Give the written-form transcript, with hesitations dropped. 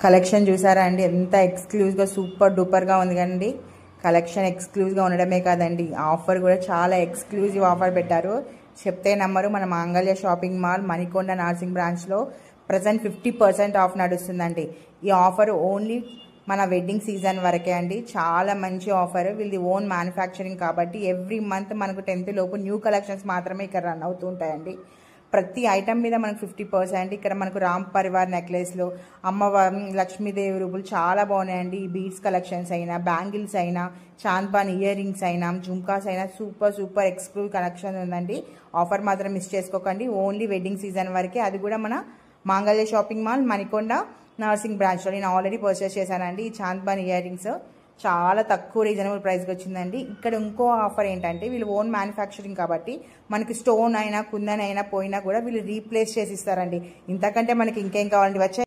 Collection చూసారా అండి, ఎంత ఎక్స్క్లూజివ్గా సూపర్ డూపర్గా ఉంది కదండి. కలెక్షన్ ఎక్స్క్లూజివ్గా ఉండడమే కాదండి, ఆఫర్ కూడా చాలా ఎక్స్క్లూజివ్ ఆఫర్ పెట్టారు. చెప్తే నమ్మరు. మన మాంగళ్య షాపింగ్ మాల్ మణికొండ నార్సింగ్ బ్రాంచ్లో ప్రజెంట్ 50% ఆఫ్ నడుస్తుందండి. ఈ ఆఫర్ ఓన్లీ మన వెడ్డింగ్ సీజన్ వరకే అండి. చాలా మంచి ఆఫర్. వీళ్ళది ఓన్ మ్యానుఫ్యాక్చరింగ్ కాబట్టి ఎవ్రీ మంత్ మనకు 10th లోపు న్యూ కలెక్షన్స్ మాత్రమే ఇక్కడ రన్ అవుతూ ఉంటాయండి. ప్రతి ఐటమ్ మీద మనకు 50%. ఇక్కడ మనకు రామ్ పరివార్ నెక్లెస్లు, అమ్మవారి లక్ష్మీదేవి రూపులు చాలా బాగున్నాయండి. ఈ బీడ్స్ కలెక్షన్స్ అయినా, బ్యాంగిల్స్ అయినా, చాంద్బాన్ ఇయర్ రింగ్స్ అయినా, జుమ్కాస్ అయినా సూపర్ ఎక్స్క్లూజివ్ కలెక్షన్ ఉందండి. ఆఫర్ మాత్రం మిస్ చేసుకోకండి. ఓన్లీ వెడ్డింగ్ సీజన్ వరకే. అది కూడా మన మాంగళ్య షాపింగ్ మాల్ మణికొండ నర్సింగ్ బ్రాంచ్లో. నేను ఆల్రెడీ పర్చేస్ చేశానండి. ఈ చాంద్బాన్ ఇయర్ రింగ్స్ చాలా తక్కువ రీజనబుల్ ప్రైస్కి వచ్చిందండి. ఇక్కడ ఇంకో ఆఫర్ ఏంటంటే, వీళ్ళు ఓన్ మ్యానుఫ్యాక్చరింగ్ కాబట్టి మనకి స్టోన్ అయినా కుందన్ అయినా పోయినా కూడా వీళ్ళు రీప్లేస్ చేసి ఇస్తారండి. ఇంతకంటే మనకి ఇంకేం కావాలండి. వచ్చే